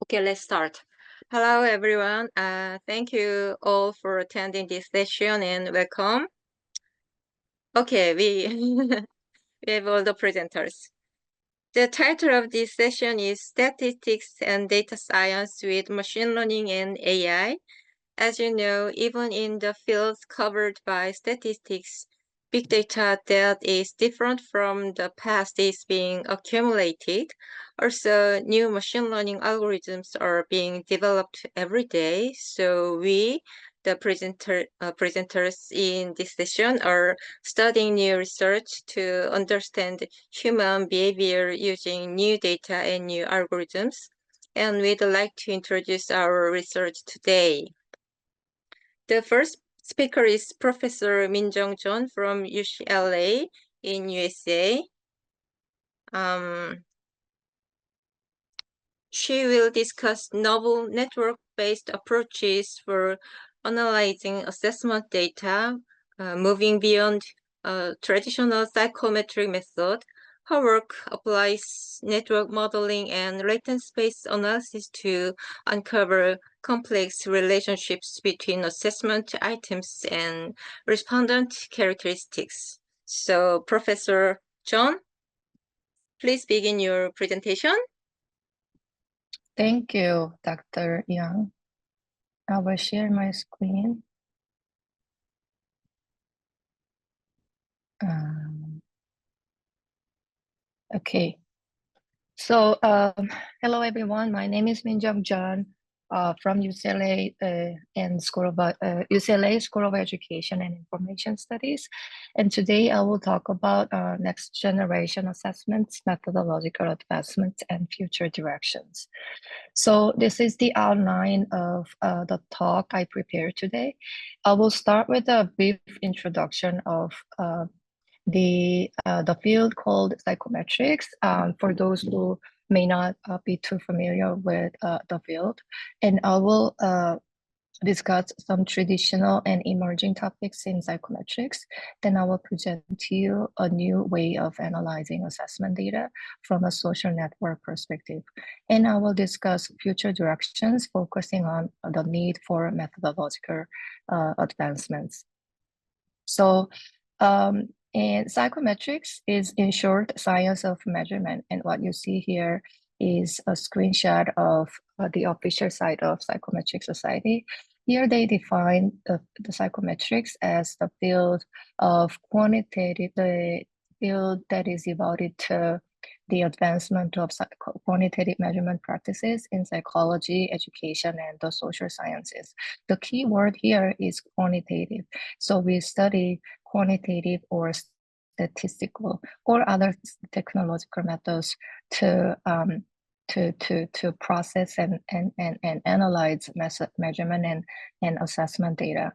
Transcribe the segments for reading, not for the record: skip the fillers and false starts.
Okay, let's start. Hello, everyone. Thank you all for attending this session and welcome. Okay, we have all the presenters. The title of this session is Statistics and Data Science with Machine Learning and AI. As you know, even in the fields covered by statistics, big data that is different from the past is being accumulated. Also, new machine learning algorithms are being developed every day. So we, the presenters in this session, are studying new research to understand human behavior using new data and new algorithms. And we'd like to introduce our research today. The first speaker is Professor Minjeong Jeon from UCLA in USA. She will discuss novel network-based approaches for analyzing assessment data, moving beyond traditional psychometric method. Her work applies network modeling and latent space analysis to uncover complex relationships between assessment items and respondent characteristics. So, Professor John, please begin your presentation. Thank you, Dr. Yang. I will share my screen. Okay. So, hello everyone. My name is Minjeong Jeon from UCLA and UCLA School of Education and Information Studies. And today I will talk about next generation assessments, methodological advancements, and future directions. So this is the outline of the talk I prepared today. I will start with a brief introduction of the field called psychometrics, for those who may not be too familiar with the field. And I will discuss some traditional and emerging topics in psychometrics. Then I will present to you a new way of analyzing assessment data from a social network perspective. And I will discuss future directions, focusing on the need for methodological advancements. So, and psychometrics is, in short, science of measurement. And what you see here is a screenshot of the official site of Psychometric Society. Here they define the psychometrics as the field of the field that is devoted to the advancement of quantitative measurement practices in psychology, education, and the social sciences. The key word here is quantitative. So we study quantitative or statistical or other technological methods to process and analyze measurement and assessment data.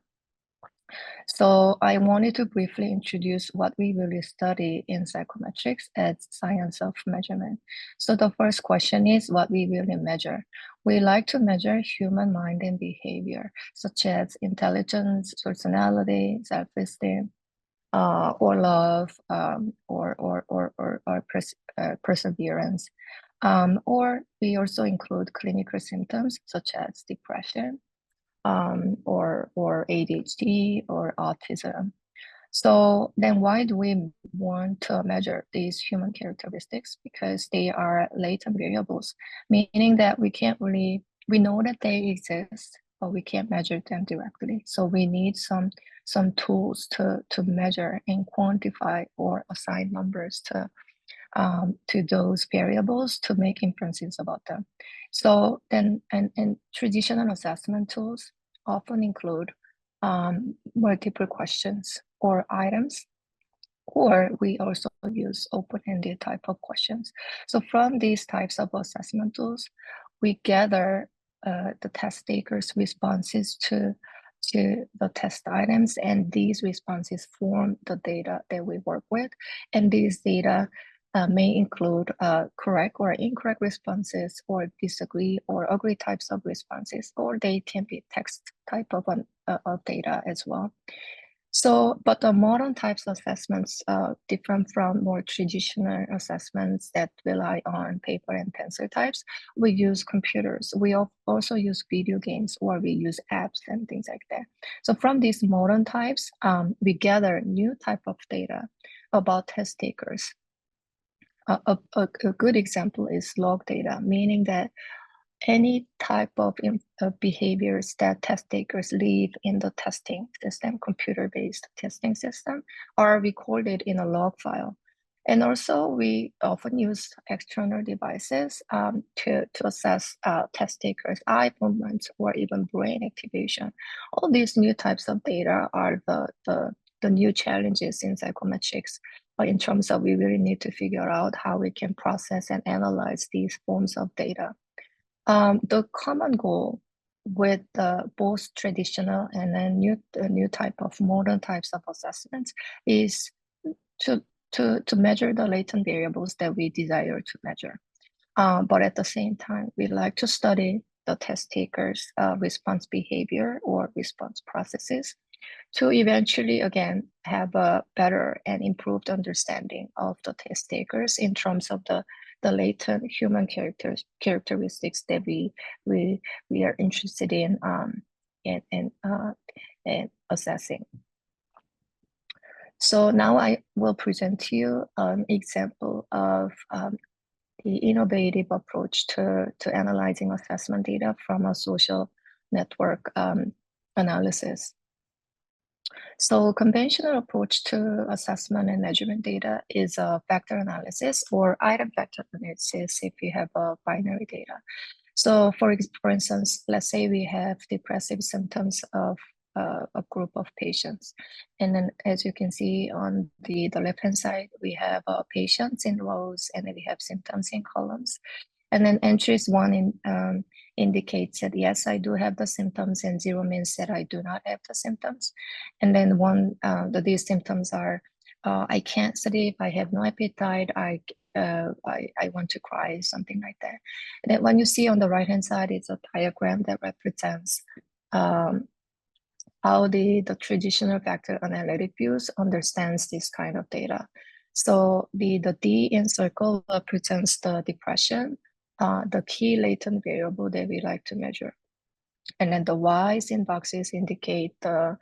So I wanted to briefly introduce what we really study in psychometrics as science of measurement. So the first question is what we really measure. We like to measure human mind and behavior, such as intelligence, personality, self-esteem, or love, or perseverance. Or we also include clinical symptoms such as depression, or ADHD or autism. So then why do we want to measure these human characteristics? Because they are latent variables, meaning that we know that they exist, but we can't measure them directly. So we need some tools to measure and quantify or assign numbers to those variables to make inferences about them. So then, and traditional assessment tools often include multiple questions or items, or we also use open-ended type of questions. So from these types of assessment tools, we gather the test takers' responses to the test items, and these responses form the data that we work with. And these data may include correct or incorrect responses, or disagree or agree types of responses, or they can be text type of data as well. But the modern types of assessments different from more traditional assessments that rely on paper and pencil types. We use computers. We also use video games, or we use apps and things like that. So from these modern types, we gather new type of data about test takers. A good example is log data, meaning that any type of behaviors that test takers leave in the testing system, computer-based testing system, are recorded in a log file. And also, we often use external devices to assess test takers' eye movements or even brain activation. All these new types of data are the new challenges in psychometrics in terms of we really need to figure out how we can process and analyze these forms of data. The common goal with both traditional and then new type of modern types of assessments is to measure the latent variables that we desire to measure. But at the same time, we like to study the test takers' response behavior or response processes to eventually, again, have a better and improved understanding of the test takers in terms of the latent human characteristics that we are interested in assessing. So now I will present to you an example of the innovative approach to analyzing assessment data from a social network analysis. So conventional approach to assessment and measurement data is a factor analysis or item factor analysis if you have a binary data. So for instance, let's say we have depressive symptoms of a group of patients. And then as you can see on the left-hand side, we have patients in rows and then we have symptoms in columns. And then entries 1 indicates that yes, I do have the symptoms, and 0 means that I do not have the symptoms. And then these symptoms are I can't sleep, I have no appetite, I want to cry, something like that. And then when you see on the right-hand side, it's a diagram that represents how the traditional factor analytic views understands this kind of data. So the D in circle represents the depression, the key latent variable that we like to measure. And then the Y's in boxes indicate the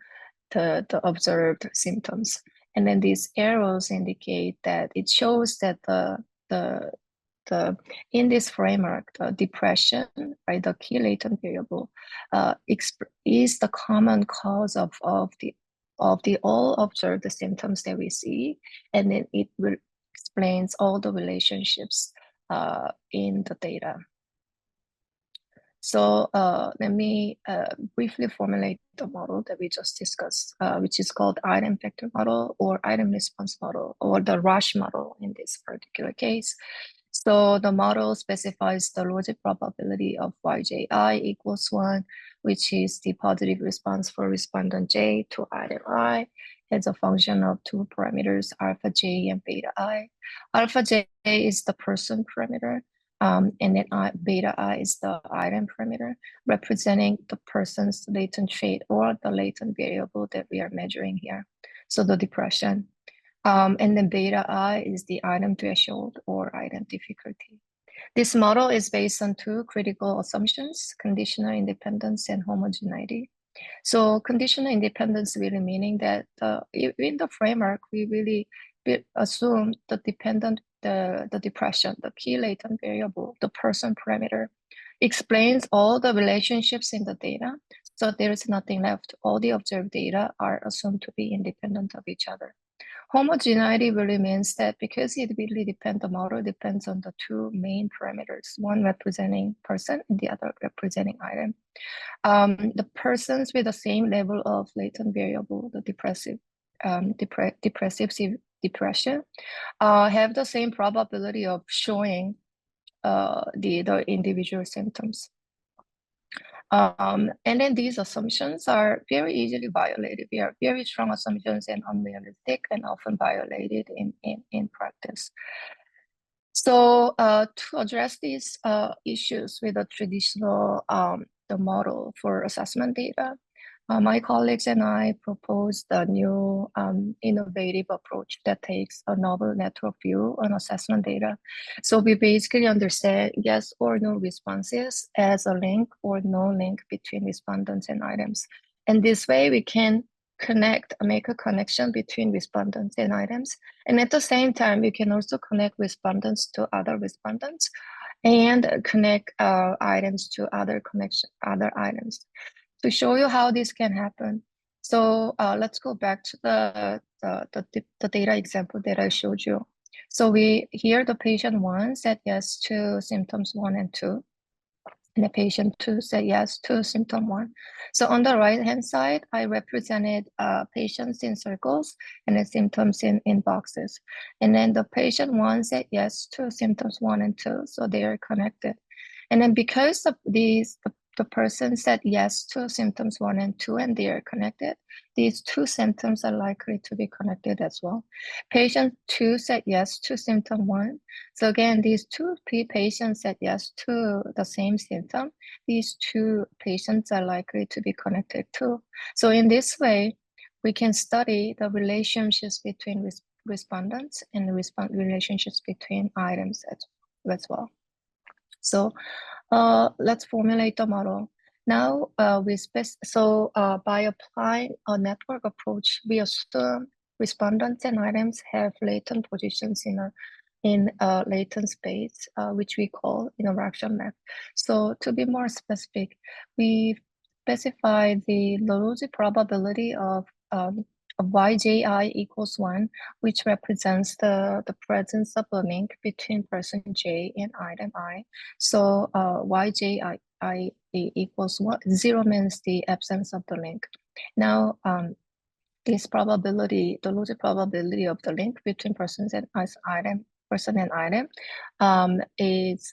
observed symptoms. And then these arrows indicate that it shows that in this framework, the depression, right, the key latent variable, is the common cause of the all observed symptoms that we see, and then it explains all the relationships in the data. So let me briefly formulate the model that we just discussed, which is called item factor model or item response model, or the rush model in this particular case. So the model specifies the logic probability of yji equals 1, which is the positive response for respondent j to item I as a function of 2 parameters, alpha j and beta I. Alpha j is the person parameter, and then beta I is the item parameter, representing the person's latent trait or the latent variable that we are measuring here. So the depression. And then beta I is the item threshold or item difficulty. This model is based on 2 critical assumptions: conditional independence and homogeneity. So conditional independence really meaning that in the framework, we really assume the depression, the key latent variable, the person parameter, explains all the relationships in the data. So there is nothing left. All the observed data are assumed to be independent of each other. Homogeneity really means that because it really depends, the model depends on the 2 main parameters, one representing person and the other representing item. The persons with the same level of latent variable, the depression, have the same probability of showing the individual symptoms. And then these assumptions are very easily violated. They are very strong assumptions and unrealistic and often violated in practice. So to address these issues with a traditional the model for assessment data, My colleagues and I proposed a new innovative approach that takes a novel network view on assessment data. So we basically understand yes or no responses as a link or no link between respondents and items. And this way we can make a connection between respondents and items. And at the same time, we can also connect respondents to other respondents and connect items to other items. To show you how this can happen, so let's go back to the data example that I showed you. So here the patient 1 said yes to symptoms 1 and 2, and the patient 2 said yes to symptom 1. So on the right-hand side, I represented patients in circles and the symptoms in boxes. And then the patient 1 said yes to symptoms 1 and 2, so they are connected. And then because of the person said yes to symptoms 1 and 2 and they are connected, these 2 symptoms are likely to be connected as well. Patient 2 said yes to symptom 1. So again, these 2 patients said yes to the same symptom. These 2 patients are likely to be connected too. So in this way, we can study the relationships between respondents and the relationships between items as well. So let's formulate the model. Now, by applying a network approach, we assume respondents and items have latent positions in a latent space, which we call interaction map. So to be more specific, we specify the logistic probability of yji equals 1, which represents the presence of a link between person j and item i. So yji equals 0 means the absence of the link. Now, this probability, the logistic probability of the link between person and item is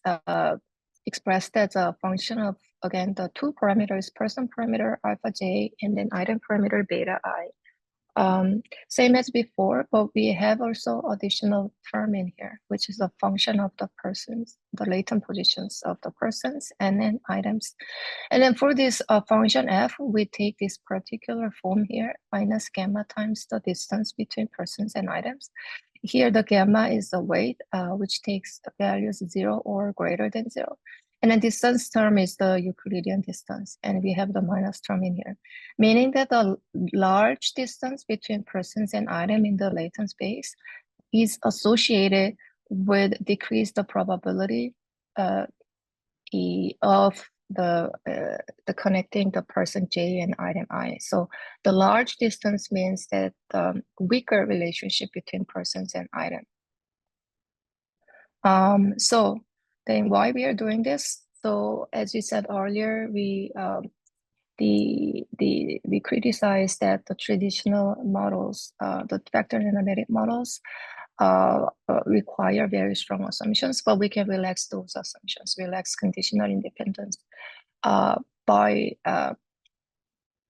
expressed as a function of, again, the 2 parameters, person parameter alpha j and then item parameter beta I. Same as before, but we have also additional term in here, which is a function of the persons, the latent positions of the persons and then items. And then for this function f, we take this particular form here, minus gamma times the distance between persons and items. Here, the gamma is the weight, which takes values 0 or greater than 0. And then distance term is the Euclidean distance, and we have the minus term in here, meaning that the large distance between persons and item in the latent space is associated with decreased probability of the connecting the person J and item I. So the large distance means that the weaker relationship between persons and item. So then why we are doing this? So as you said earlier, we criticize that the traditional models, the vector analytic models, require very strong assumptions, but we can relax those assumptions, relax conditional independence by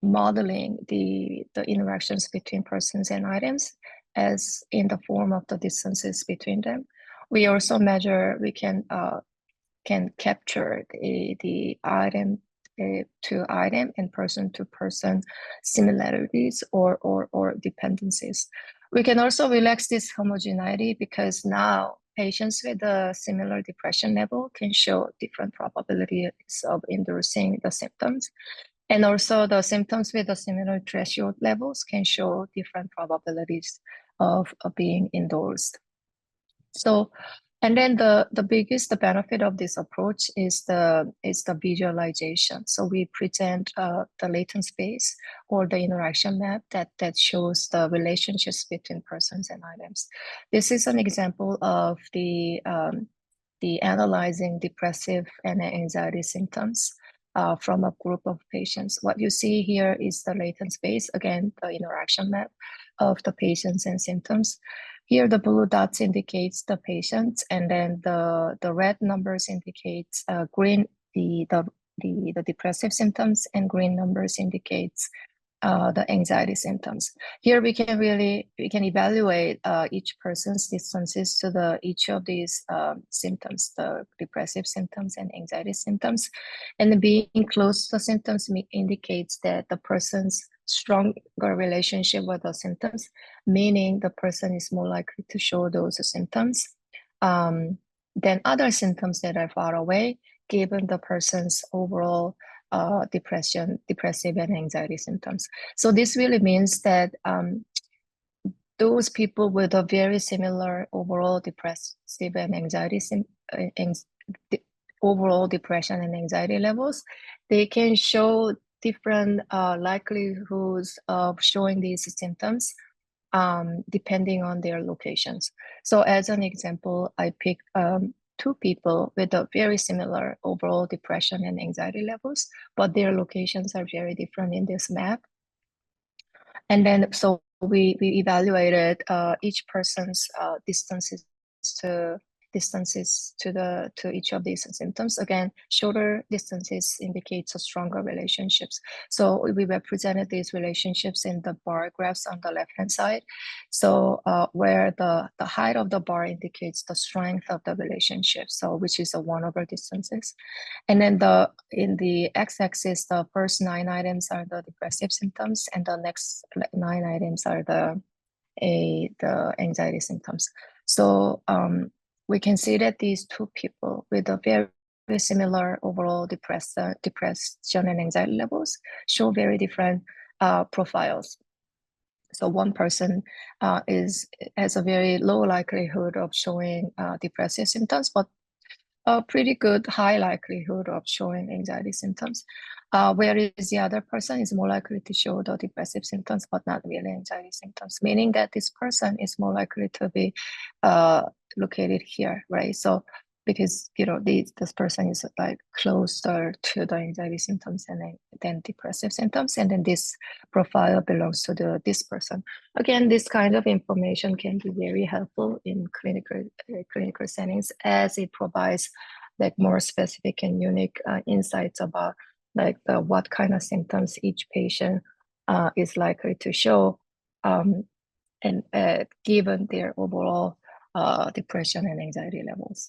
modeling the interactions between persons and items as in the form of the distances between them. We also measure, we can capture the item to item and person to person similarities or dependencies. We can also relax this homogeneity because now patients with a similar depression level can show different probabilities of endorsing the symptoms. And also the symptoms with a similar threshold levels can show different probabilities of being endorsed. So, and then the biggest benefit of this approach is the visualization. So we present the latent space or the interaction map that shows the relationships between persons and items. This is an example of the analyzing depressive and anxiety symptoms from a group of patients. What you see here is the latent space, again, the interaction map of the patients and symptoms. Here, the blue dots indicates the patients, and then the red numbers indicates green, the depressive symptoms, and green numbers indicates the anxiety symptoms. Here we can evaluate each person's distances to each of these symptoms, the depressive symptoms and anxiety symptoms. And being close to the symptoms indicates that the person's stronger relationship with the symptoms, meaning the person is more likely to show those symptoms than other symptoms that are far away, given the person's overall depressive and anxiety symptoms. So this really means that those people with a very similar overall depressive and anxiety overall depression and anxiety levels, they can show different likelihoods of showing these symptoms depending on their locations. So as an example, I picked two people with a very similar overall depression and anxiety levels, but their locations are very different in this map. And then so we evaluated each person's distances to each of these symptoms. Again, shorter distances indicates a stronger relationships. So we represented these relationships in the bar graphs on the left-hand side. So where the height of the bar indicates the strength of the relationship, so which is a 1 over distances. And then in the x-axis, the first 9 items are the depressive symptoms, and the next 9 items are the anxiety symptoms. So we can see that these two people with a very, very similar overall depression and anxiety levels show very different profiles. So one person has a very low likelihood of showing depressive symptoms, but a pretty good high likelihood of showing anxiety symptoms, whereas the other person is more likely to show the depressive symptoms, but not really anxiety symptoms, meaning that this person is more likely to be located here, right? So because this person is like closer to the anxiety symptoms than depressive symptoms, and then this profile belongs to this person. Again, this kind of information can be very helpful in clinical settings, as it provides like more specific and unique insights about like what kind of symptoms each patient is likely to show, and given their overall depression and anxiety levels.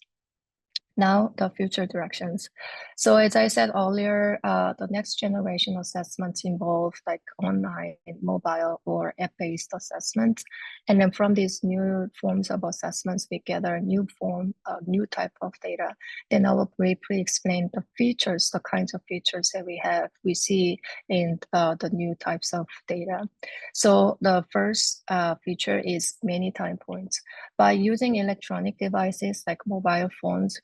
Now, the future directions. So as I said earlier, the next generation assessments involve like online, mobile, or app-based assessments. And then from these new forms of assessments, we gather a new type of data. Then I will briefly explain the features, the kinds of features that we see in the new types of data. So the first feature is many time points. By using electronic devices like mobile phones,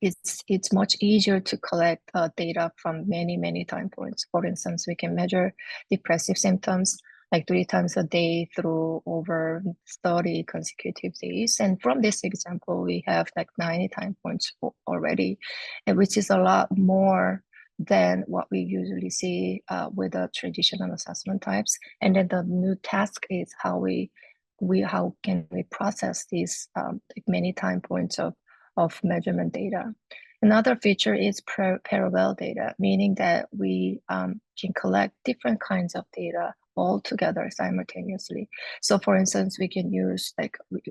it's much easier to collect data from many time points. For instance, we can measure depressive symptoms like 3 times a day through over 30 consecutive days. And from this example, we have like 90 time points already, and which is a lot more than what we usually see with the traditional assessment types. And then the new task is how can we process these many time points of measurement data. Another feature is parallel data, meaning that we can collect different kinds of data all together simultaneously. So for instance, we can use,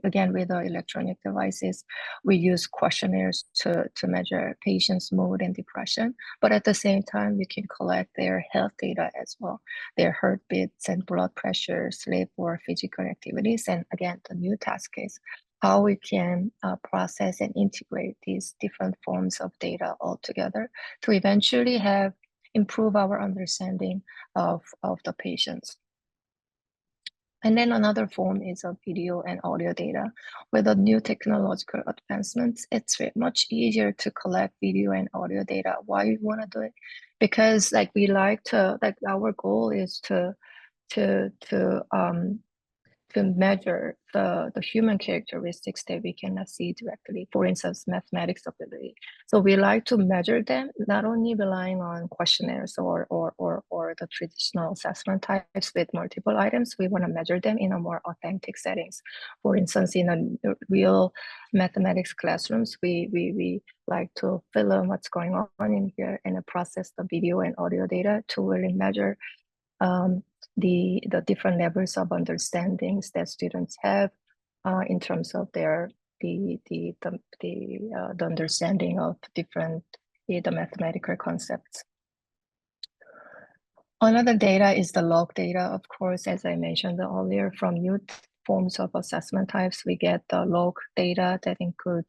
again, with our electronic devices, we use questionnaires to measure patients' mood and depression, but at the same time, we can collect their health data as well, their heartbeats and blood pressure, sleep, or physical activities. And again, the new task is how we can process and integrate these different forms of data all together to eventually improve our understanding of the patients. And then another form is of video and audio data. With the new technological advancements, it's much easier to collect video and audio data. Why you want to do it? Because we like to, our goal is to measure the human characteristics that we cannot see directly, for instance, mathematics ability. So we like to measure them, not only relying on questionnaires or the traditional assessment types with multiple items, we want to measure them in a more authentic settings. For instance, in a real mathematics classrooms, we like to film what's going on in here and process the video and audio data to really measure the different levels of understandings that students have in terms of the understanding of different the mathematical concepts. Another data is the log data, of course, as I mentioned earlier, from new forms of assessment types, we get the log data that includes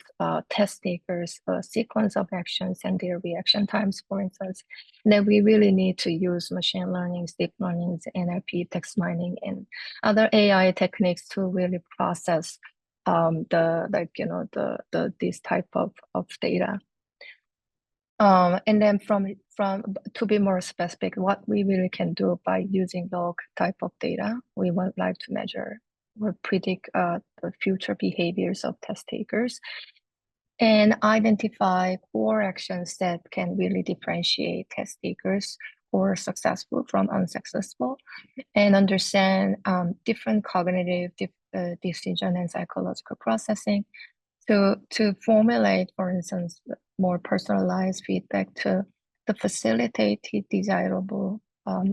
test takers, a sequence of actions and their reaction times, for instance. And then we really need to use machine learning, deep learning, NLP, text mining, and other AI techniques to really process this type of data. And then from to be more specific, what we really can do by using log type of data, we would like to measure or predict the future behaviors of test takers and identify core actions that can really differentiate test takers who are successful from unsuccessful, and understand different cognitive decision and psychological processing to formulate, for instance, more personalized feedback to facilitate desirable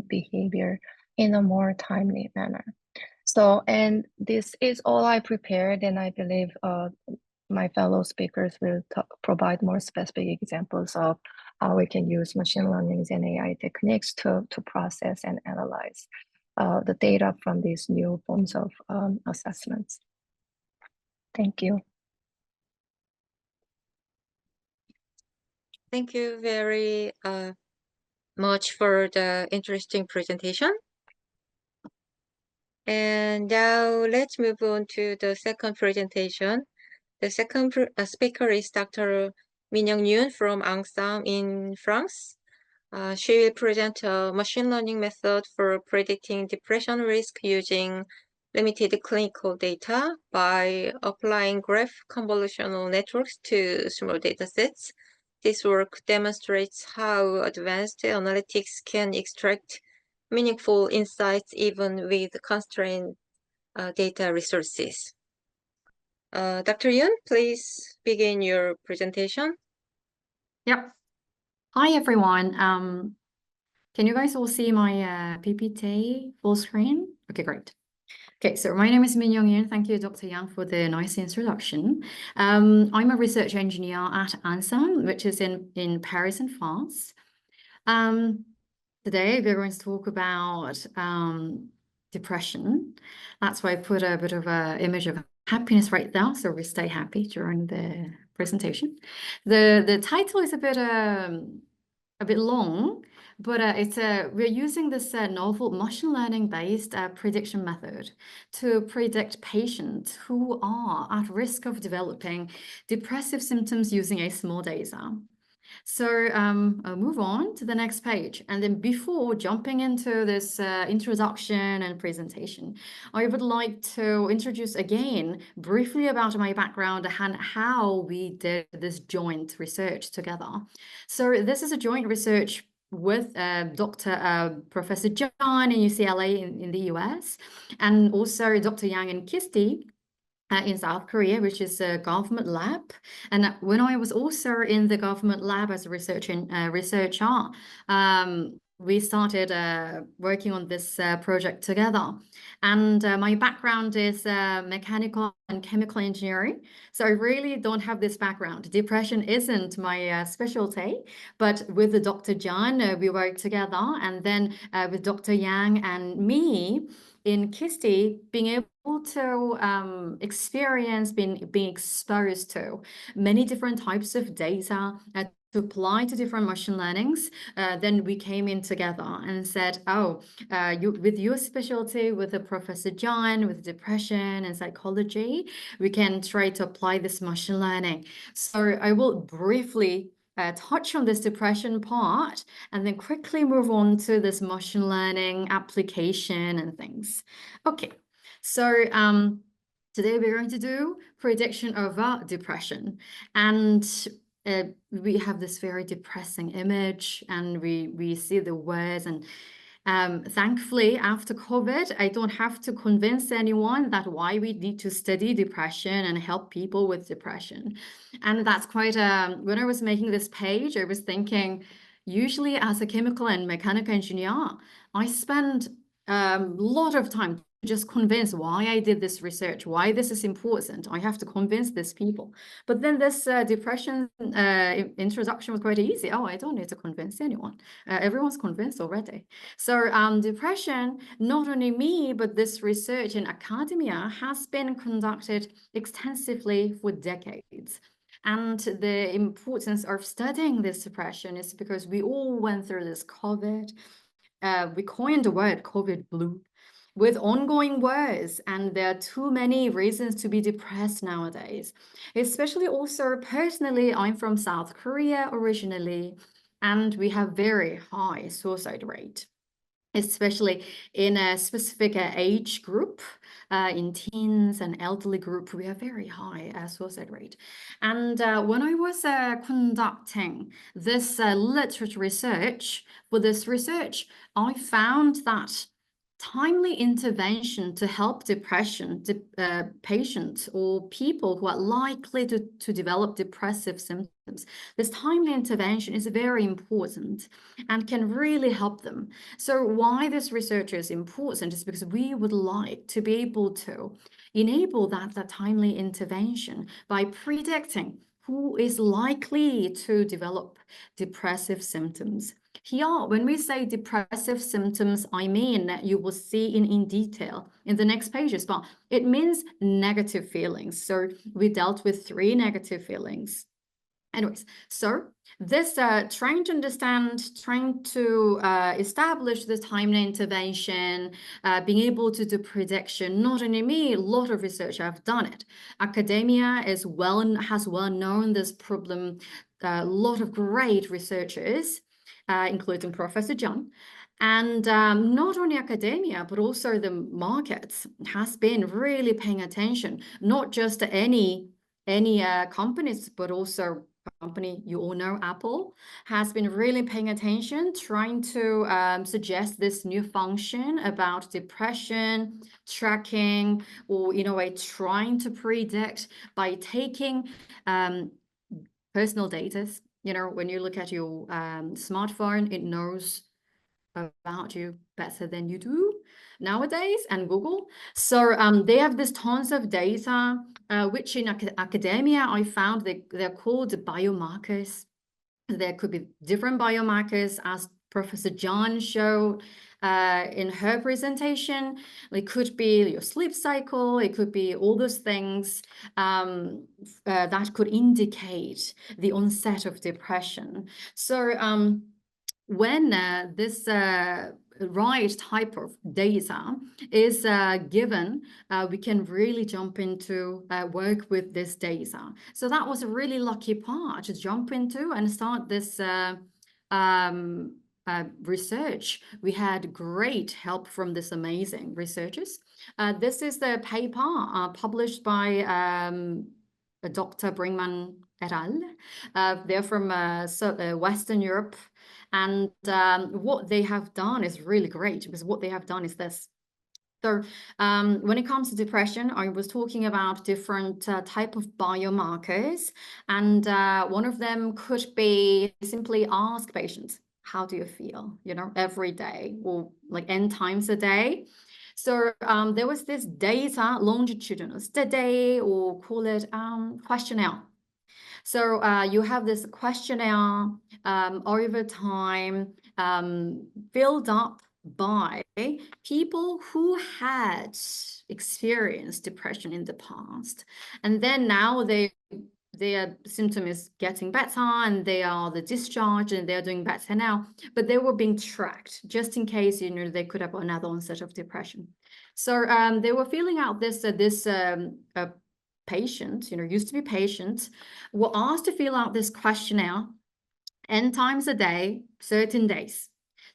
behavior in a more timely manner. So, and this is all I prepared, and I believe my fellow speakers will provide more specific examples of how we can use machine learning and AI techniques to process and analyze the data from these new forms of assessments. Thank you. Thank you very much for the interesting presentation. And now let's move on to the second presentation. The second speaker is Dr. Minyoung Yun from ENSAM in France. She will present a machine learning method for predicting depression risk using limited clinical data by applying graph convolutional networks to small datasets. This work demonstrates how advanced analytics can extract meaningful insights even with constrained data resources. Dr. Yun, please begin your presentation. Yep. Hi, everyone. Can you guys all see my PPT full screen? Okay, great. Okay, so my name is Minyoung Yun. Thank you, Dr. Yang, for the nice introduction. I'm a research engineer at ENSAM, which is in Paris in France. Today, we're going to talk about depression. That's why I put a bit of an image of happiness right there, so we stay happy during the presentation. The title is a bit long, but we're using this novel machine learning based prediction method to predict patients who are at risk of developing depressive symptoms using a small data. So I'll move on to the next page. And then before jumping into this introduction and presentation, I would like to introduce again briefly about my background and how we did this joint research together. So this is a joint research with Professor Jeon in UCLA in the US, and also Dr. Yang in KISTI in South Korea, which is a government lab. And when I was also in the government lab as a researcher, we started working on this project together. And my background is mechanical and chemical engineering. So I really don't have this background. Depression isn't my specialty, but with the Dr. Jeon, we worked together. And then with Dr. Yang and me in KISTI, being able to experience being exposed to many different types of data to apply to different machine learnings, then we came in together and said, oh, with your specialty, with the Professor Jeon, with depression and psychology, we can try to apply this machine learning. So I will briefly touch on this depression part and then quickly move on to this machine learning application and things. Okay, so today we're going to do prediction of depression, and we have this very depressing image, and we see the words, and thankfully after COVID, I don't have to convince anyone that why we need to study depression and help people with depression. And that's quite when I was making this page, I was thinking, Usually as a chemical and mechanical engineer, I spend a lot of time just convince why I did this research, why this is important. I have to convince these people. But then this depression introduction was quite easy. Oh, I don't need to convince anyone. Everyone's convinced already. So depression, not only me, but this research in academia has been conducted extensively for decades. And the importance of studying this depression is because we all went through this COVID. We coined the word COVID blue with ongoing wars, and there are too many reasons to be depressed nowadays. Especially also personally, I'm from South Korea originally, and we have very high suicide rate, especially in a specific age group, in teens and elderly group, we have very high suicide rate. And when I was conducting this literature research, for this research, I found that timely intervention to help depression patients or people who are likely to develop depressive symptoms, this timely intervention is very important and can really help them. So why this research is important is because we would like to be able to enable that timely intervention by predicting who is likely to develop depressive symptoms. Here, when we say depressive symptoms, I mean you will see in detail in the next pages, but it means negative feelings. So we dealt with 3 negative feelings. Anyways, so this trying to understand, trying to establish this timely intervention, being able to do prediction, not only me, a lot of research have done it. Academia has well known this problem, a lot of great researchers, including Professor Jeon. And not only academia, but also the markets has been really paying attention, not just any companies, but also company you all know, Apple, has been really paying attention, trying to suggest this new function about depression tracking, or in a way trying to predict by taking personal data. You know, when you look at your smartphone, it knows about you better than you do nowadays, and Google. So they have this tons of data, which in academia, I found they're called biomarkers. There could be different biomarkers, as Professor Jeon showed in her presentation. It could be your sleep cycle. It could be all those things that could indicate the onset of depression. So when this right type of data is given, we can really jump into work with this data. So that was a really lucky part to jump into and start this research. We had great help from this amazing researchers. This is the paper published by Dr. Brinkman et al. They're from Western Europe. And what they have done is really great, because what they have done is this. So when it comes to depression, I was talking about different type of biomarkers, and one of them could be simply ask patients, how do you feel, you know, every day, or like n times a day. So there was this data, longitudinal study, or call it questionnaire. So you have this questionnaire over time filled up by people who had experienced depression in the past, and then now their symptom is getting better, and they are the discharge, and they're doing better now, but they were being tracked just in case, you know, they could have another onset of depression. So they were filling out this patient, you know, used to be patient, were asked to fill out this questionnaire n times a day, certain days.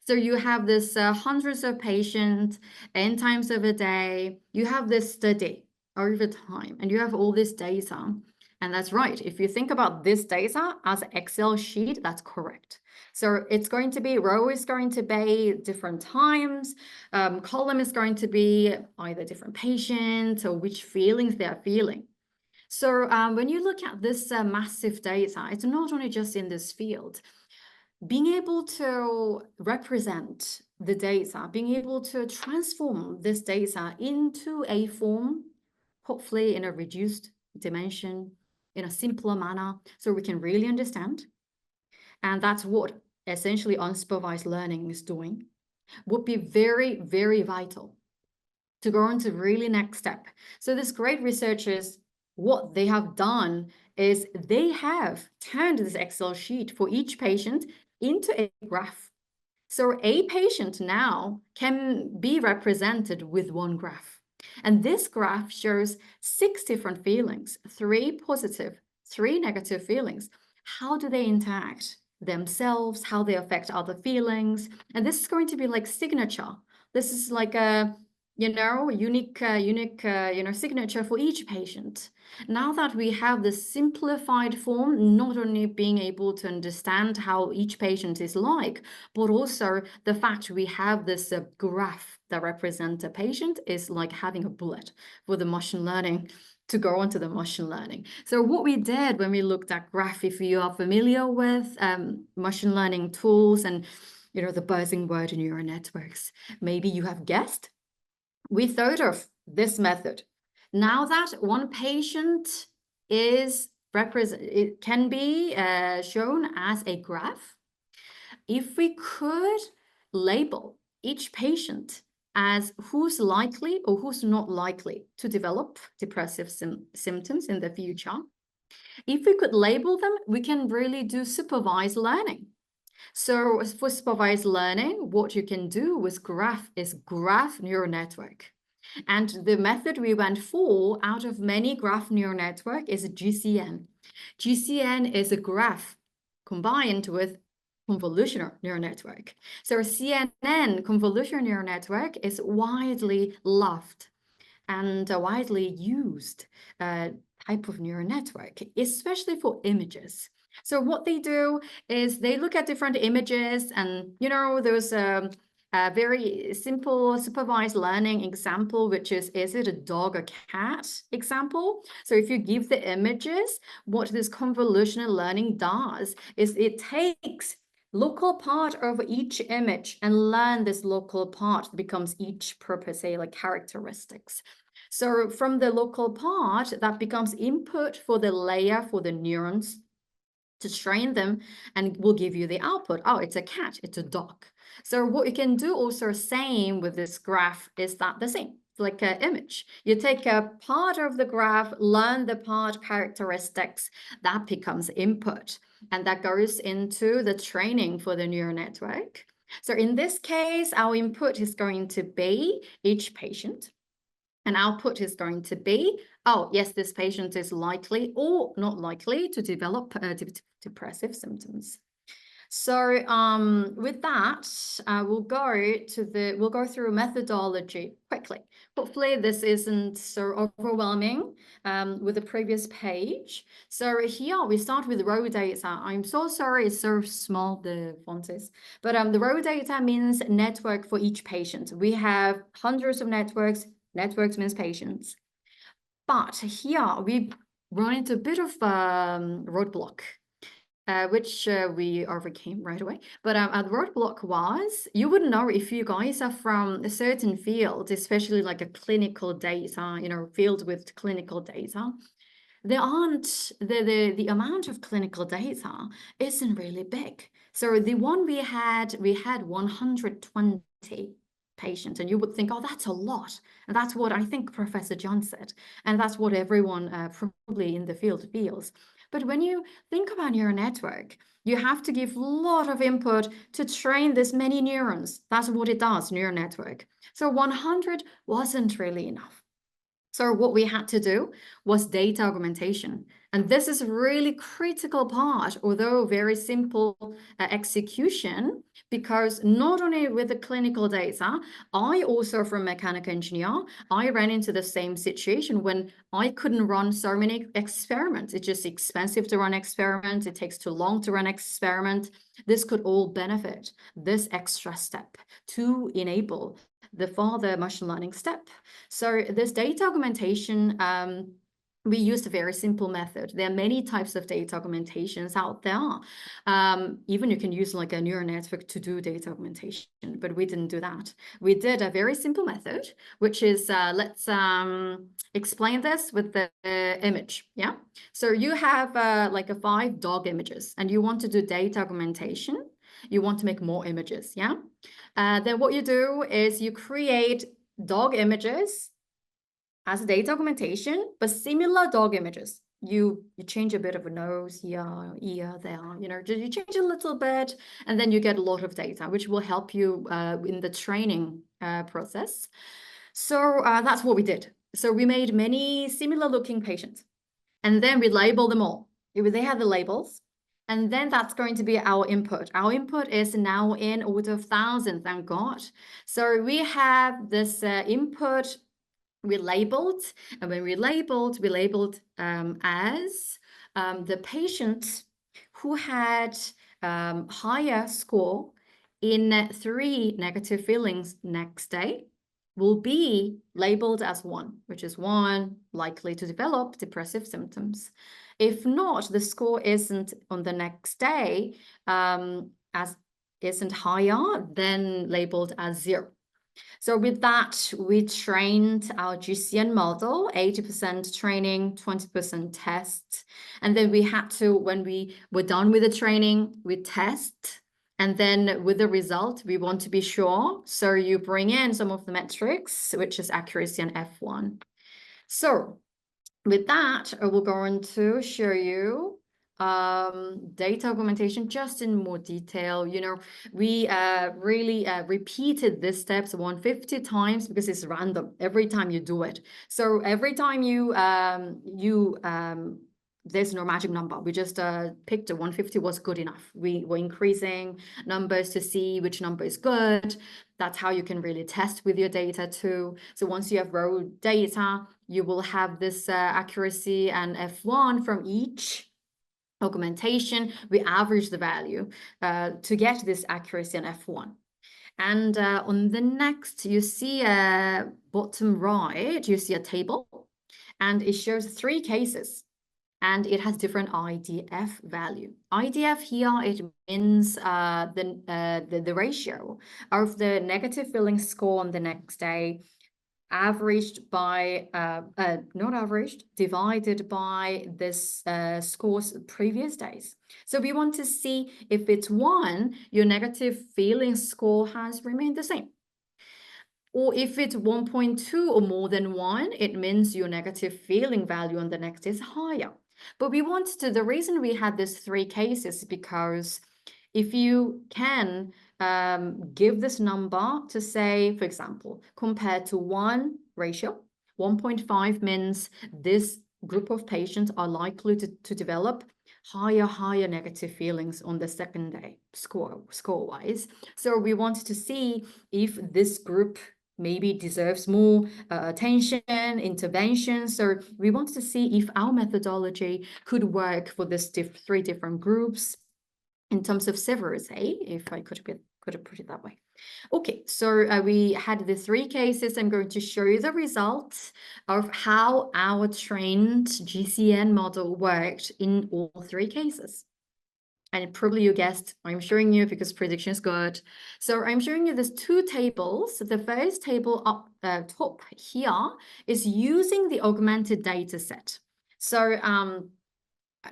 So you have this hundreds of patients, n times of a day. You have this study over time, and you have all this data. And that's right. If you think about this data as an Excel sheet, that's correct. So it's going to be, row is going to be different times, column is going to be either different patients or which feelings they are feeling. So when you look at this massive data, it's not only just in this field. being able to represent the data, being able to transform this data into a form, hopefully in a reduced dimension, in a simpler manner, so we can really understand. And that's what essentially unsupervised learning is doing, would be very, very vital to go on to really next step. So this great researchers, what they have done is they have turned this Excel sheet for each patient into a graph. So a patient now can be represented with one graph. And this graph shows 6 different feelings, 3 positive, 3 negative feelings. How do they interact themselves, how they affect other feelings? And this is going to be like signature. This is like a unique signature for each patient. Now that we have this simplified form, not only being able to understand how each patient is like, but also the fact we have this graph that represents a patient is like having a bullet for the machine learning to go into the machine learning. So what we did when we looked at graph, if you are familiar with machine learning tools and the buzzing word neural networks, maybe you have guessed, we thought of this method. Now that one patient is it can be shown as a graph, if we could label each patient as who's likely or who's not likely to develop depressive symptoms in the future, if we could label them, we can really do supervised learning. So for supervised learning, what you can do with graph is graph neural network. And the method we went for out of many graph neural network is GCN. GCN is a graph combined with convolutional neural network. So CNN, convolutional neural network, is widely loved and widely used type of neural network, especially for images. So what they do is they look at different images and, there's a very simple supervised learning example, which is it a dog or cat example? So if you give the images, what this convolutional learning does is it takes local part of each image and learn this local part becomes each purpose, say like characteristics. So from the local part, that becomes input for the layer for the neurons to train them and will give you the output. Oh, it's a cat, it's a dog. So what you can do also same with this graph is that the same. It's like an image. You take a part of the graph, learn the part characteristics, that becomes input. And that goes into the training for the neural network. So in this case, our input is going to be each patient. And output is going to be, oh, yes, this patient is likely or not likely to develop depressive symptoms. So with that, we'll go through methodology quickly. Hopefully this isn't so overwhelming with the previous page. So here we start with raw data. I'm so sorry, it's so small, the font is. But the raw data means network for each patient. We have hundreds of networks. Networks means patients. But here we run into a bit of roadblock, which we overcame right away. But the roadblock was, you wouldn't know if you guys are from a certain field, especially like a clinical data, field with clinical data. There aren't, the amount of clinical data isn't really big. So the one we had 120 patients, and you would think, oh, that's a lot. And that's what I think Professor John said. And that's what everyone probably in the field feels. But when you think about neural network, you have to give a lot of input to train this many neurons. That's what it does, neural network. So 100 wasn't really enough. So what we had to do was data augmentation. And this is a really critical part, although very simple execution, because not only with the clinical data, I also from mechanical engineer, I ran into the same situation when I couldn't run so many experiments. It's just expensive to run experiments. It takes too long to run experiment. This could all benefit this extra step to enable the further machine learning step. So this data augmentation we used a very simple method. There are many types of data augmentations out there. Even you can use like a neural network to do data augmentation, but we didn't do that. We did a very simple method, which is, let's explain this with the image, yeah? So you have like 5 dog images and you want to do data augmentation. You want to make more images, yeah? Then what you do is you create dog images as data augmentation, but similar dog images. You change a bit of a nose here, ear there, you know, you change a little bit, and then you get a lot of data, which will help you in the training process. So that's what we did. So we made many similar looking patients, and then we label them all. They have the labels, and then that's going to be our input. Our input is now in order of thousands, thank God. So we have this input we labeled, and when we labeled as the patient who had higher score in 3 negative feelings next day will be labeled as 1, which is 1 likely to develop depressive symptoms. If not, the score isn't on the next day as isn't higher, then labeled as 0. So with that, we trained our GCN model, 80% training, 20% test. And then we had to, when we were done with the training, we test. And then with the result, we want to be sure. So you bring in some of the metrics, which is accuracy and F1. So with that, I will go on to show you data augmentation just in more detail. You know, we really repeated these steps 150 times because it's random every time you do it. So every time you there's no magic number. We just picked a 150 was good enough. We were increasing numbers to see which number is good. That's how you can really test with your data too. So once you have raw data, you will have this accuracy and F1 from each augmentation. We average the value to get this accuracy and F1. And on the next, you see bottom right, you see a table, and it shows 3 cases. And it has different IDF value. IDF here, it means the ratio of the negative feeling score on the next day averaged by, not averaged, divided by this scores previous days. So we want to see if it's 1, your negative feeling score has remained the same. Or if it's 1.2 or more than 1, it means your negative feeling value on the next is higher. But we want to, the reason we had these 3 cases is because if you can give this number to say, for example, compared to 1 ratio, 1.5 means this group of patients are likely to develop higher negative feelings on the second day score-wise. So we wanted to see if this group maybe deserves more attention, intervention. So we wanted to see if our methodology could work for this 3 different groups in terms of severity, if I could have put it that way. Okay, so we had the 3 cases. I'm going to show you the results of how our trained GCN model worked in all 3 cases. And probably you guessed, I'm showing you because prediction is good. So I'm showing you these 2 tables. The first table up top here is using the augmented data set. So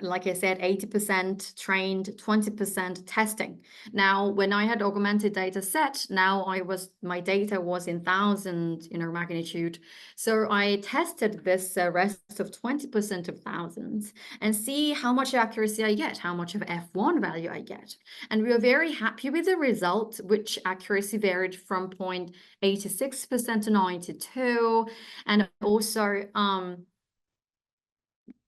like I said, 80% trained, 20% testing. Now, when I had augmented data set, now my data was in 1,000, magnitude. So I tested this rest of 20% of thousands and see how much accuracy I get, how much of F1 value I get. And we were very happy with the result, which accuracy varied from 0.86% to 92%. And also,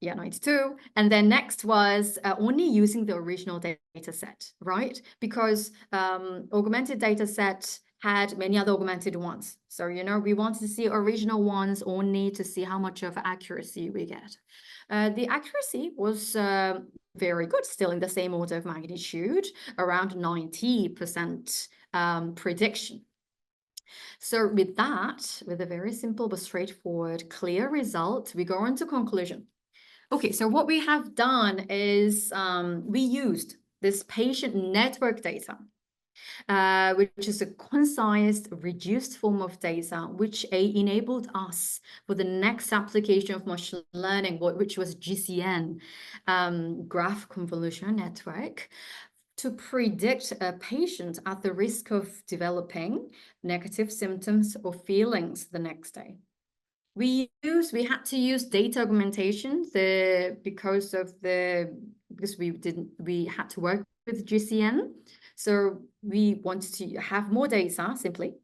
92. And then next was only using the original data set, right? Because augmented data set had many other augmented ones. So, we wanted to see original ones only to see how much of accuracy we get. The accuracy was very good, still in the same order of magnitude, around 90% prediction. So with that, with a very simple but straightforward, clear result, we go on to conclusion. Okay, so what we have done is we used this patient network data, which is a concise, reduced form of data, which enabled us for the next application of machine learning, which was GCN, graph convolutional network, to predict a patient at the risk of developing negative symptoms or feelings the next day. We had to use data augmentation because we had to work with GCN. So we wanted to have more data simply.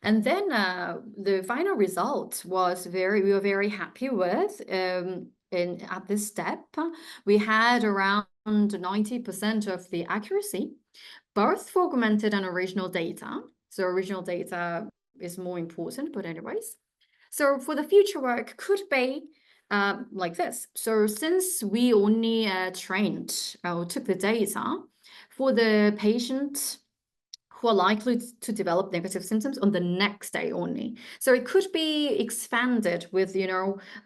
And then the final result was we were very happy with. At this step, we had around 90% of the accuracy, both for augmented and original data. So original data is more important, but anyways. So for the future work could be like this. So since we only trained or took the data for the patient who are likely to develop negative symptoms on the next day only. So it could be expanded with,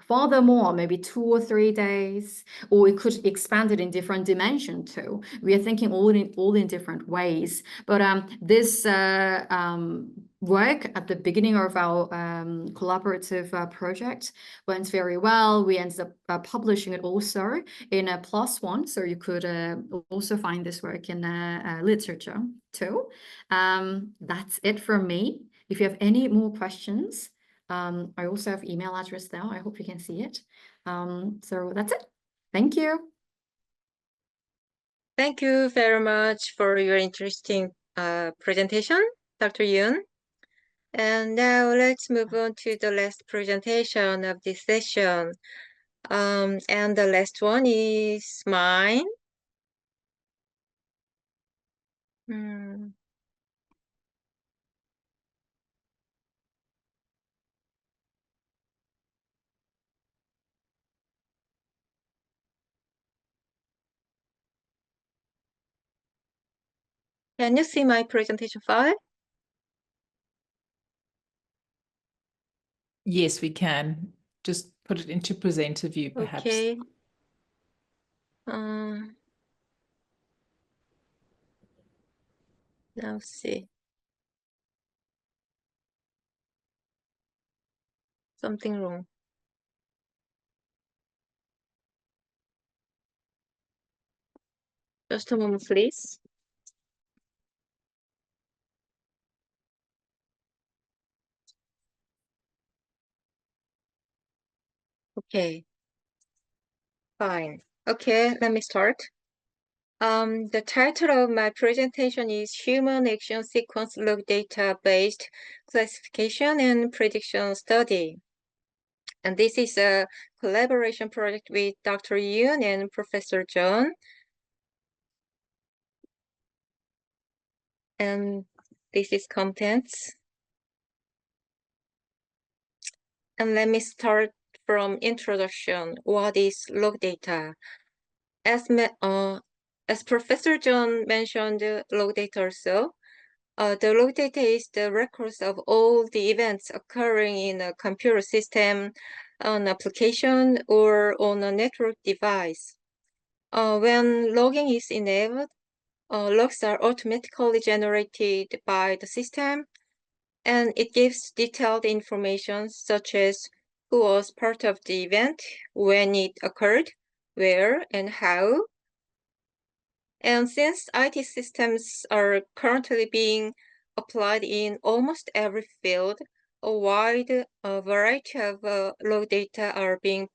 furthermore, maybe 2 or 3 days, or it could expand it in different dimension too. We are thinking all in different ways. But this work at the beginning of our collaborative project went very well. We ended up publishing it also in a PLOS ONE, so you could also find this work in literature too. That's it from me. If you have any more questions, I also have email address there. I hope you can see it. So that's it. Thank you. Thank you very much for your interesting presentation, Dr. Yun. And now let's move on to the last presentation of this session. And the last one is mine. Can you see my presentation file? Yes, we can. Just put it into presenter view, perhaps. Okay. Now see. Something wrong. Just a moment, please. Okay. Fine. Okay, let me start. The title of my presentation is Human Action Sequence Log Data-Based Classification and Prediction Study. And this is a collaboration project with Dr. Yun and Professor Jeon. And this is contents. And let me start from introduction. What is log data? As Professor Jeon mentioned, log data also. The log data is the records of all the events occurring in a computer system, an application, or on a network device. When logging is enabled, logs are automatically generated by the system, and it gives detailed information such as who was part of the event, when it occurred, where and how. And since IT systems are currently being applied in almost every field, a wide variety of log data are being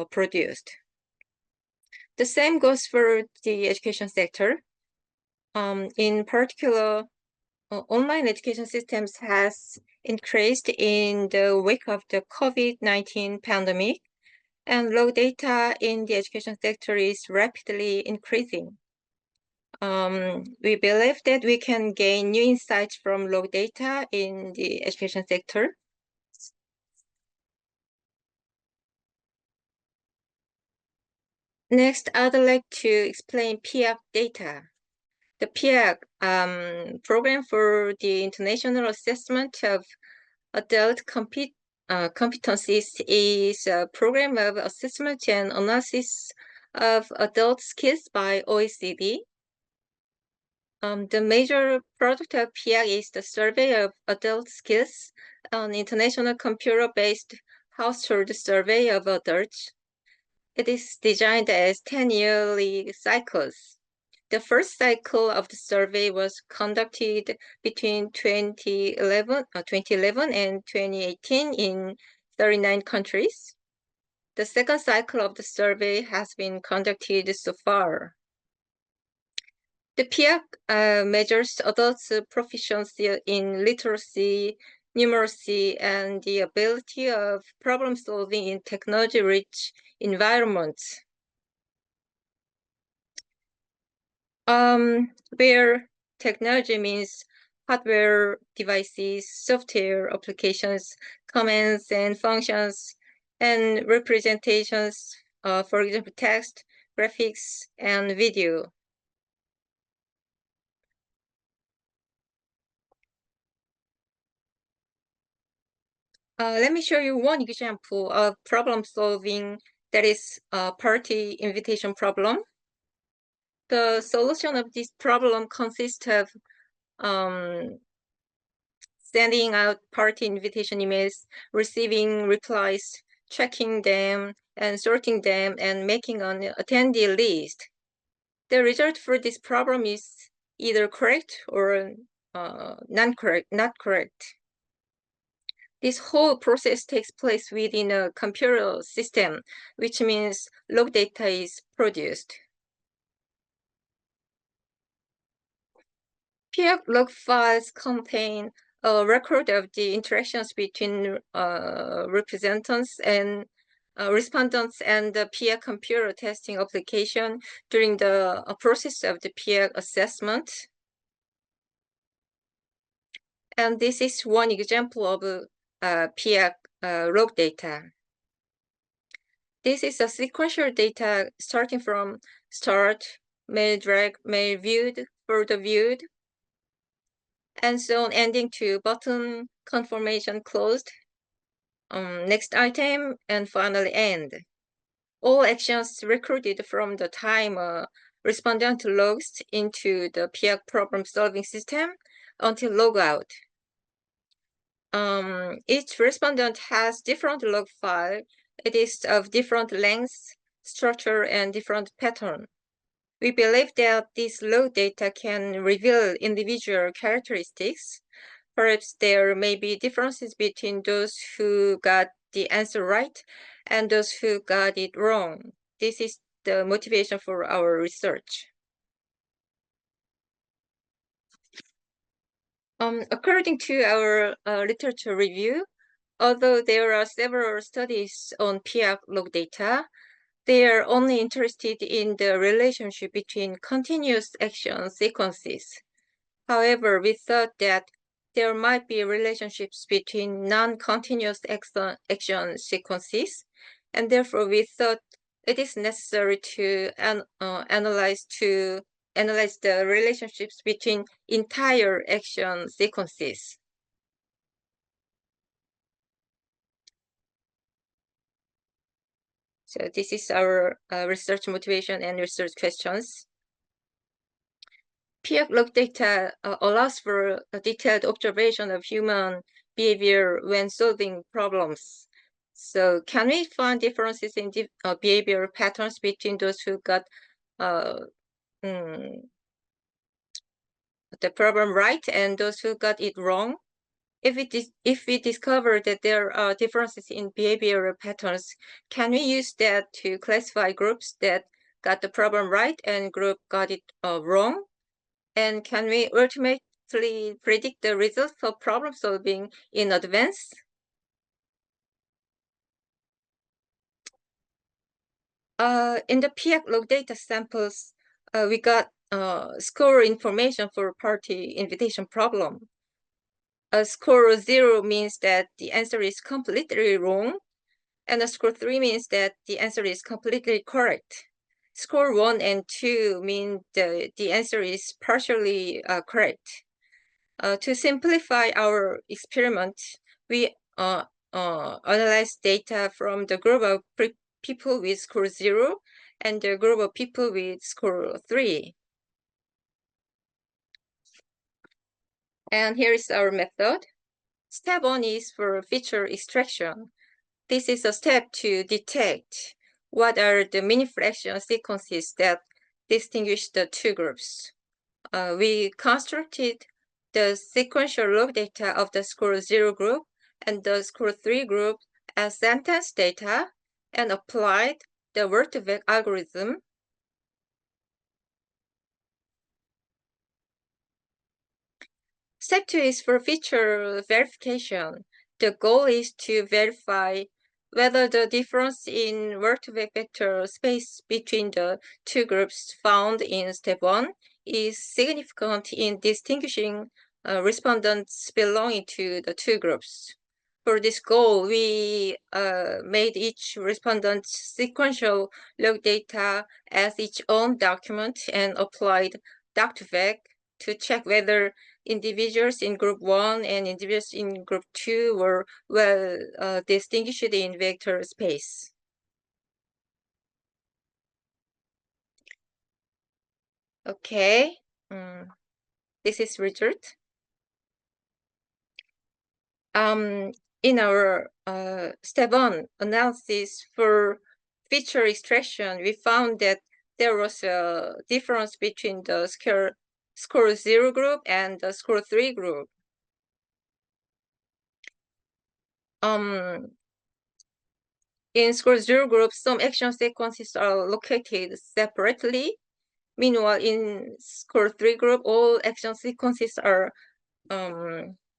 produced. The same goes for the education sector. In particular, online education systems has increased in the wake of the COVID-19 pandemic, and log data in the education sector is rapidly increasing. We believe that we can gain new insights from log data in the education sector. Next, I'd like to explain PIAC data. The PIAC program for the International Assessment of Adult competencies is a program of assessment and analysis of adult skills by OECD. The major product of PIAC is the survey of adult skills, an international computer-based household survey of adults. It is designed as 10-yearly cycles. The first cycle of the survey was conducted between 2011 and 2018 in 39 countries. The second cycle of the survey has been conducted so far. The PIAC measures adults' proficiency in literacy, numeracy, and the ability of problem solving in technology-rich environments. Where technology means hardware devices, software applications, commands and functions, and representations, for example, text, graphics, and video. Let me show you one example of problem solving that is a party invitation problem. The solution of this problem consists of sending out party invitation emails, receiving replies, checking them, and sorting them, and making an attendee list. The result for this problem is either correct or not correct. This whole process takes place within a computer system, which means log data is produced. PIAC log files contain a record of the interactions between respondents and the PIAC computer testing application during the process of the PIAC assessment. And this is one example of PIAC log data. This is a sequential data starting from start, mail drag, mail viewed, further viewed, and so on, ending to button confirmation closed, next item, and finally end. All actions recorded from the time respondent logs into the PIAC problem solving system until logout. Each respondent has different log file. It is of different length, structure, and different pattern. We believe that this log data can reveal individual characteristics. Perhaps there may be differences between those who got the answer right and those who got it wrong. This is the motivation for our research. According to our literature review, although there are several studies on PIAC log data, they are only interested in the relationship between continuous action sequences. However, we thought that there might be relationships between non-continuous action sequences, and therefore we thought it is necessary to analyze the relationships between entire action sequences. So this is our research motivation and research questions. PIAC log data allows for a detailed observation of human behavior when solving problems. So can we find differences in behavior patterns between those who got the problem right and those who got it wrong? If we discover that there are differences in behavioral patterns, can we use that to classify groups that got the problem right and group got it wrong? And can we ultimately predict the results of problem solving in advance? In the PIAC log data samples, we got score information for party invitation problem. A score 0 means that the answer is completely wrong, and a score 3 means that the answer is completely correct. Score 1 and 2 mean the answer is partially correct. To simplify our experiment, we analyze data from the group of people with score 0 and the group of people with score 3. And here is our method. Step 1 is for feature extraction. This is a step to detect what are the mini fraction sequences that distinguish the two groups. We constructed the sequential log data of the score 0 group and the score 3 group as sentence data and applied the word-to-vec algorithm. Step 2 is for feature verification. The goal is to verify whether the difference in word-to-vec vector space between the two groups found in step 1 is significant in distinguishing respondents belonging to the two groups. For this goal, we made each respondent's sequential log data as its own document and applied doc2vec to check whether individuals in group 1 and individuals in group 2 were well distinguished in vector space. Okay, this is result. In our step 1 analysis for feature extraction, we found that there was a difference between the score 0 group and the score 3 group. In score 0 group, some action sequences are located separately. Meanwhile, in score 3 group, all action sequences are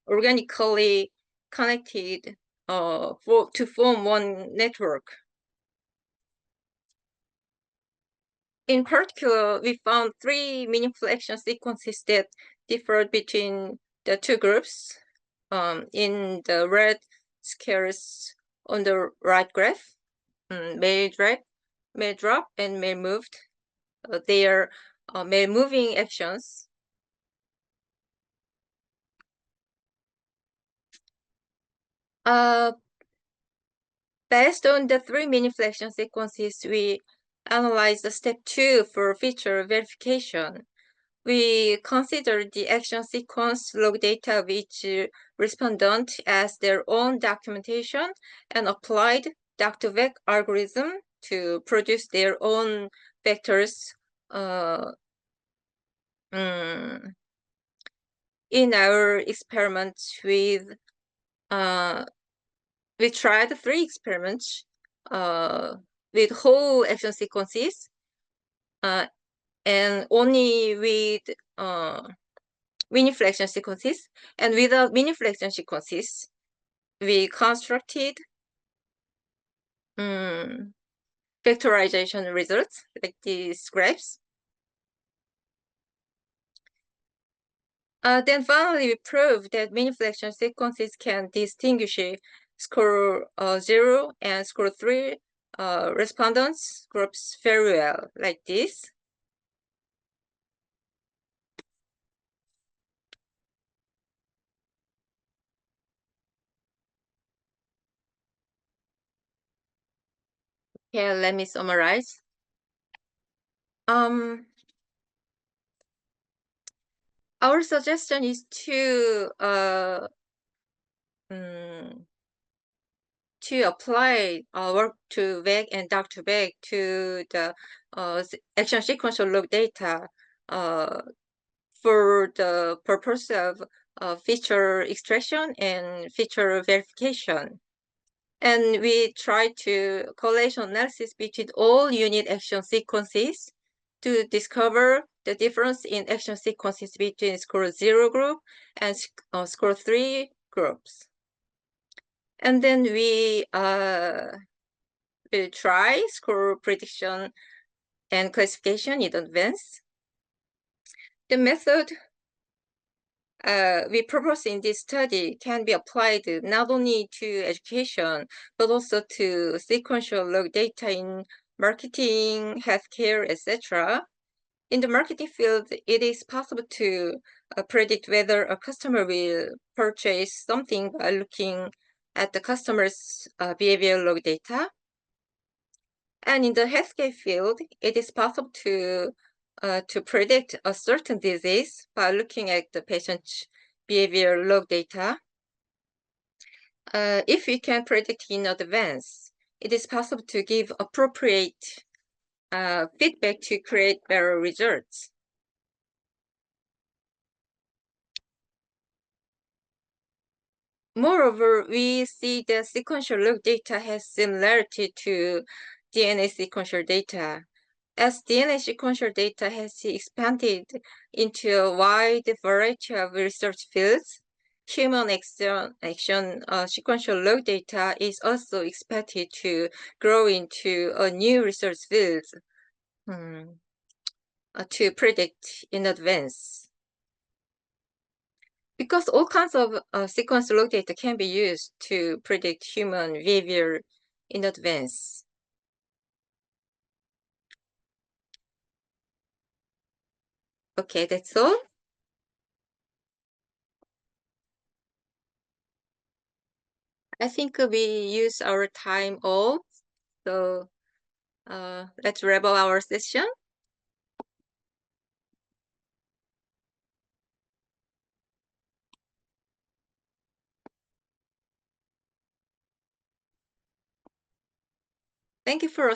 organically connected to form one network. In particular, we found 3 meaningful action sequences that differed between the two groups. In the red squares on the right graph, male drop, and male moved. They are male moving actions. Based on the 3 meaningful action sequences, we analyzed the step 2 for feature verification. We consider the action sequence log data of each respondent as their own documentation and applied doc2vec algorithm to produce their own vectors. In our experiments we tried 3 experiments with whole action sequences and only with mini fraction sequences, and without mini fraction sequences, we constructed vectorization results like these graphs. Then finally, we proved that mini fraction sequences can distinguish score 0 and score 3 respondents groups very well, like this. Okay, let me summarize. Our suggestion is to apply word2vec and doc2vec to the action sequential log data for the purpose of feature extraction and feature verification. And we try to correlation analysis between all unit action sequences to discover the difference in action sequences between score 0 group and score 3 groups. And then we will try score prediction and classification in advance. The method we propose in this study can be applied not only to education, but also to sequential log data in marketing, healthcare, etc. In the marketing field, it is possible to predict whether a customer will purchase something by looking at the customer's behavior log data. And in the healthcare field, it is possible to predict a certain disease by looking at the patient's behavior log data. If we can predict in advance, it is possible to give appropriate feedback to create better results. Moreover, we see the sequential log data has similarity to DNA sequential data. As DNA sequential data has expanded into a wide variety of research fields, human action sequential log data is also expected to grow into a new research fields to predict in advance. Because all kinds of sequence log data can be used to predict human behavior in advance. Okay, that's all. I think we use our time all, so let's wrap up our session. Thank you for